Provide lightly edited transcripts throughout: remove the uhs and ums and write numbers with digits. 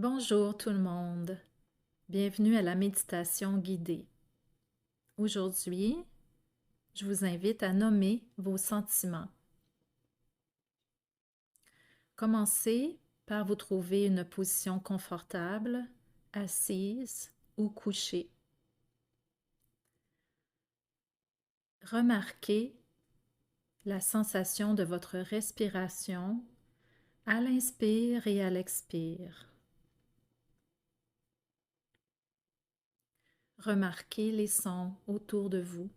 Bonjour tout le monde, bienvenue à la méditation guidée. Aujourd'hui, je vous invite à nommer vos sentiments. Commencez par vous trouver une position confortable, assise ou couchée. Remarquez la sensation de votre respiration à l'inspire et à l'expire. Remarquez les sons autour de vous.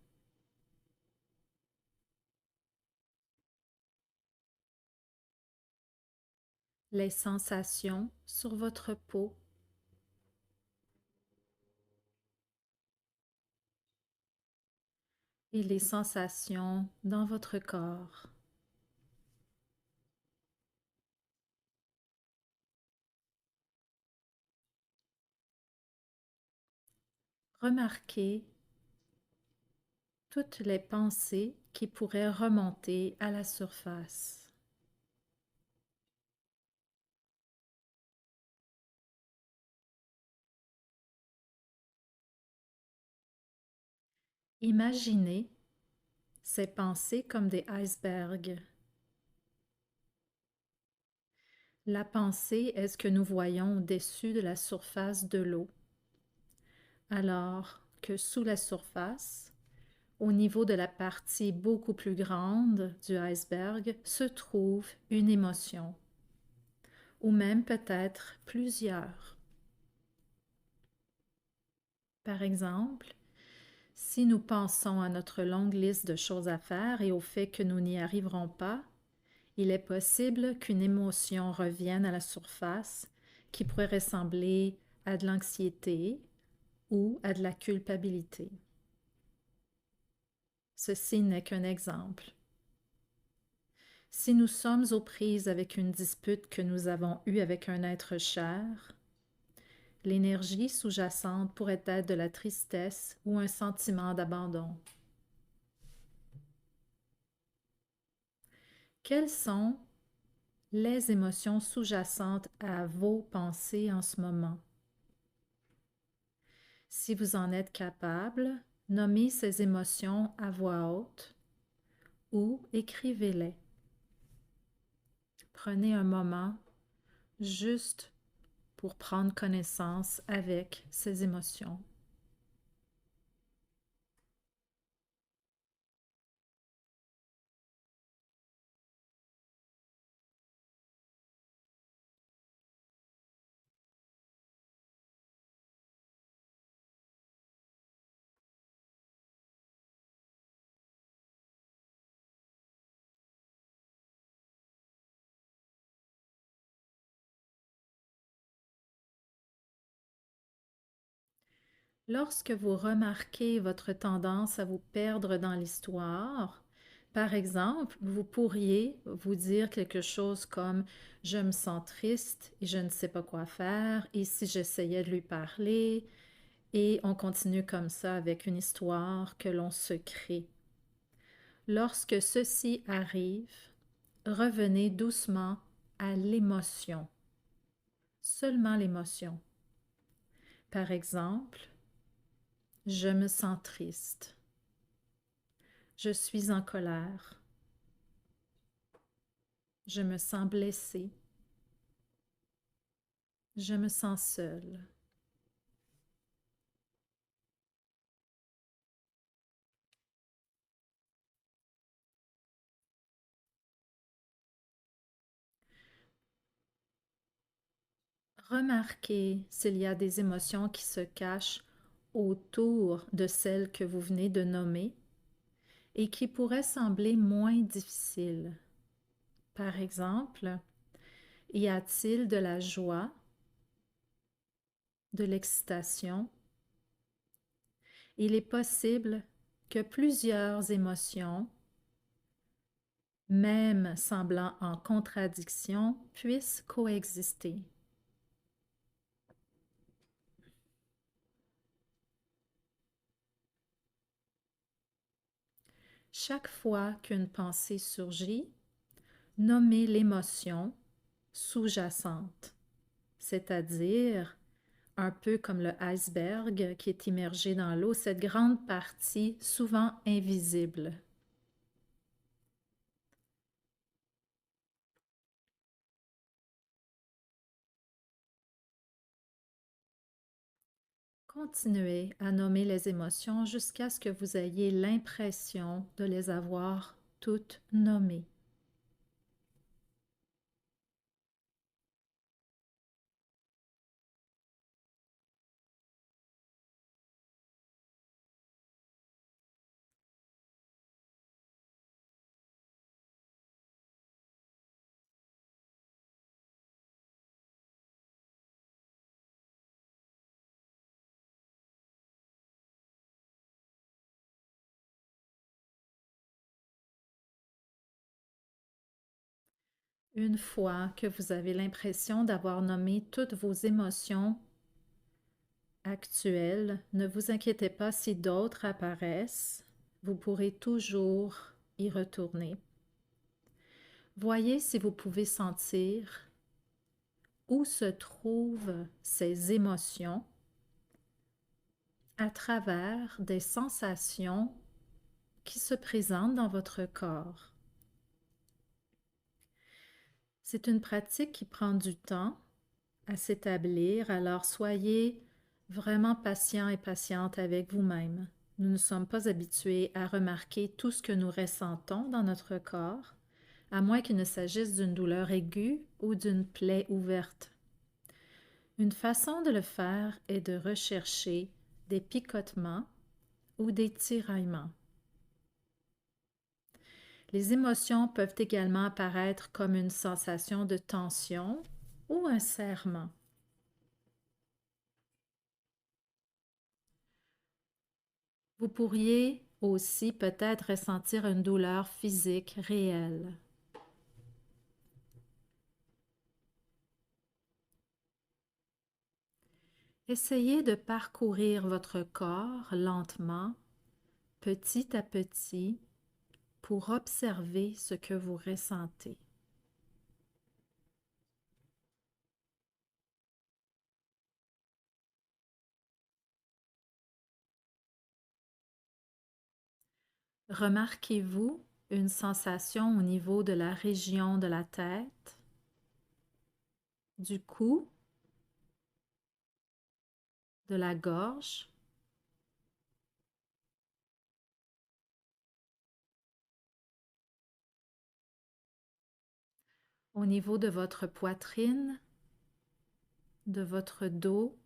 Les sensations sur votre peau. Et les sensations dans votre corps. Remarquez toutes les pensées qui pourraient remonter à la surface. Imaginez ces pensées comme des icebergs. La pensée est ce que nous voyons au-dessus de la surface de l'eau, alors que sous la surface, au niveau de la partie beaucoup plus grande du iceberg, se trouve une émotion, ou même peut-être plusieurs. Par exemple, si nous pensons à notre longue liste de choses à faire et au fait que nous n'y arriverons pas, il est possible qu'une émotion revienne à la surface qui pourrait ressembler à de l'anxiété ou à de la culpabilité. Ceci n'est qu'un exemple. Si nous sommes aux prises avec une dispute que nous avons eue avec un être cher, l'énergie sous-jacente pourrait être de la tristesse ou un sentiment d'abandon. Quelles sont les émotions sous-jacentes à vos pensées en ce moment? Si vous en êtes capable, nommez ces émotions à voix haute ou écrivez-les. Prenez un moment juste pour prendre connaissance avec ces émotions. Lorsque vous remarquez votre tendance à vous perdre dans l'histoire, par exemple, vous pourriez vous dire quelque chose comme «Je me sens triste et je ne sais pas quoi faire, et si j'essayais de lui parler?» Et on continue comme ça avec une histoire que l'on se crée. Lorsque ceci arrive, revenez doucement à l'émotion, seulement l'émotion. Par exemple, je me sens triste, je suis en colère, je me sens blessée, je me sens seule. Remarquez s'il y a des émotions qui se cachent autour de celles que vous venez de nommer et qui pourraient sembler moins difficiles. Par exemple, y a-t-il de la joie, de l'excitation? Il est possible que plusieurs émotions, même semblant en contradiction, puissent coexister. Chaque fois qu'une pensée surgit, nommez l'émotion sous-jacente. c'est-à-dire un peu comme le iceberg qui est immergé dans l'eau, cette grande partie souvent invisible. Continuez à nommer les émotions jusqu'à ce que vous ayez l'impression de les avoir toutes nommées. Une fois que vous avez l'impression d'avoir nommé toutes vos émotions actuelles, ne vous inquiétez pas si d'autres apparaissent, vous pourrez toujours y retourner. Voyez si vous pouvez sentir où se trouvent ces émotions à travers des sensations qui se présentent dans votre corps. C'est une pratique qui prend du temps à s'établir, alors soyez vraiment patient et patiente avec vous-même. Nous ne sommes pas habitués à remarquer tout ce que nous ressentons dans notre corps, à moins qu'il ne s'agisse d'une douleur aiguë ou d'une plaie ouverte. Une façon de le faire est de rechercher des picotements ou des tiraillements. Les émotions peuvent également apparaître comme une sensation de tension ou un serrement. Vous pourriez aussi peut-être ressentir une douleur physique réelle. Essayez de parcourir votre corps lentement, petit à petit, pour observer ce que vous ressentez. Remarquez-vous une sensation au niveau de la région de la tête, du cou, de la gorge, au niveau de votre poitrine, de votre dos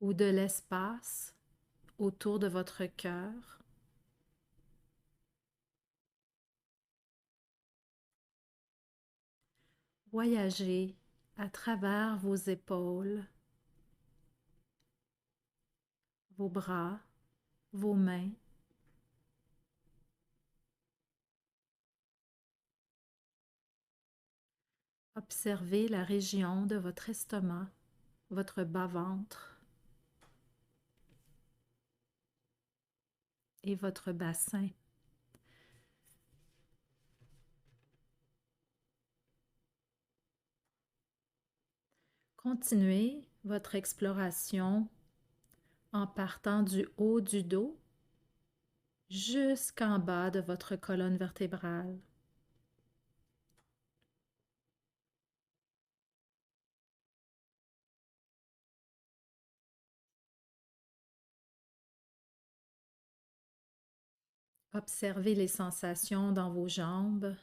ou de l'espace autour de votre cœur. Voyagez à travers vos épaules, vos bras, vos mains. Observez la région de votre estomac, votre bas-ventre et votre bassin. Continuez votre exploration en partant du haut du dos jusqu'en bas de votre colonne vertébrale. Observez les sensations dans vos jambes,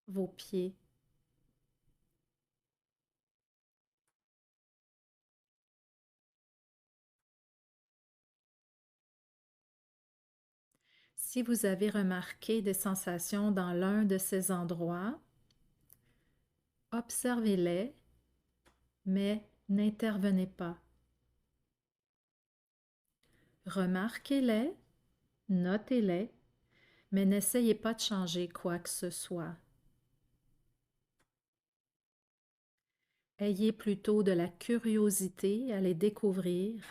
vos pieds. Si vous avez remarqué des sensations dans l'un de ces endroits, observez-les, mais n'intervenez pas. Remarquez-les, notez-les, mais n'essayez pas de changer quoi que ce soit. Ayez plutôt de la curiosité à les découvrir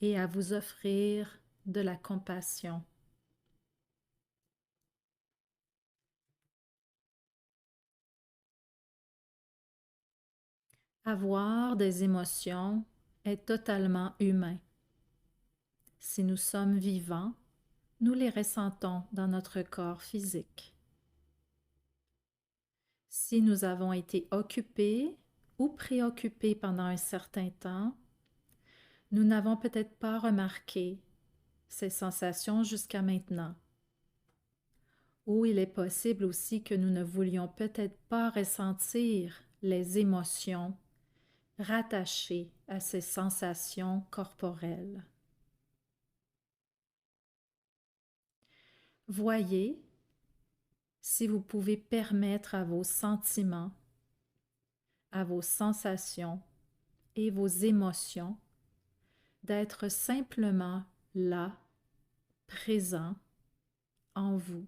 et à vous offrir de la compassion. Avoir des émotions est totalement humain. Si nous sommes vivants, nous les ressentons dans notre corps physique. Si nous avons été occupés ou préoccupés pendant un certain temps, nous n'avons peut-être pas remarqué ces sensations jusqu'à maintenant. Ou il est possible aussi que nous ne voulions peut-être pas ressentir les émotions rattachées à ces sensations corporelles. Voyez si vous pouvez permettre à vos sentiments, à vos sensations et vos émotions d'être simplement là, présents en vous.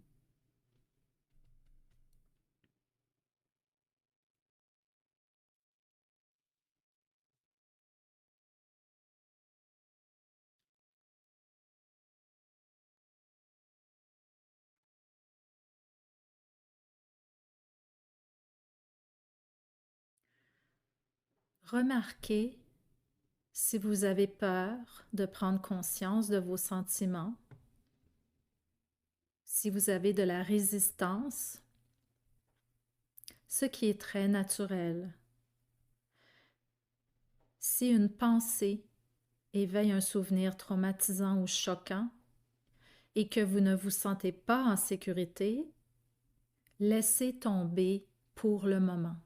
Remarquez si vous avez peur de prendre conscience de vos sentiments, si vous avez de la résistance, ce qui est très naturel. Si une pensée éveille un souvenir traumatisant ou choquant et que vous ne vous sentez pas en sécurité, laissez tomber pour le moment.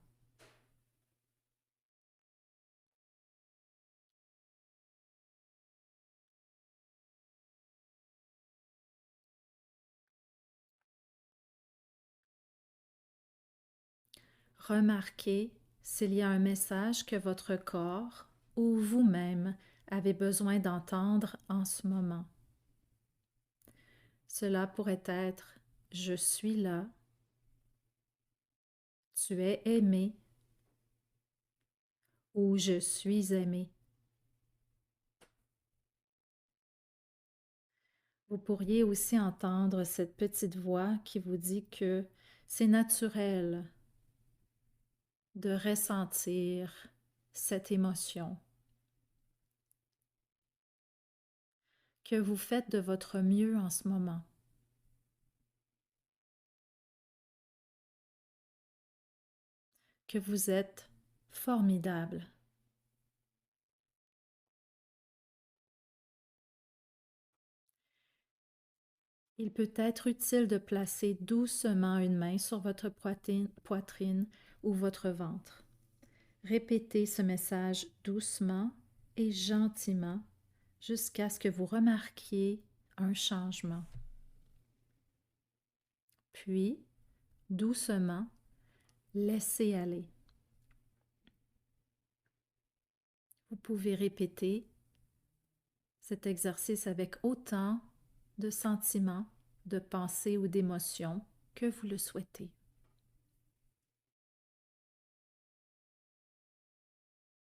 Remarquez s'il y a un message que votre corps ou vous-même avez besoin d'entendre en ce moment. Cela pourrait être « Je suis là »,« Tu es aimé » ou « Je suis aimé ». Vous pourriez aussi entendre cette petite voix qui vous dit que c'est naturel de ressentir cette émotion, que vous faites de votre mieux en ce moment, que vous êtes formidable. Il peut être utile de placer doucement une main sur votre poitrine ou votre ventre. Répétez ce message doucement et gentiment jusqu'à ce que vous remarquiez un changement. Puis, doucement, laissez aller. Vous pouvez répéter cet exercice avec autant de sentiments, de pensées ou d'émotions que vous le souhaitez.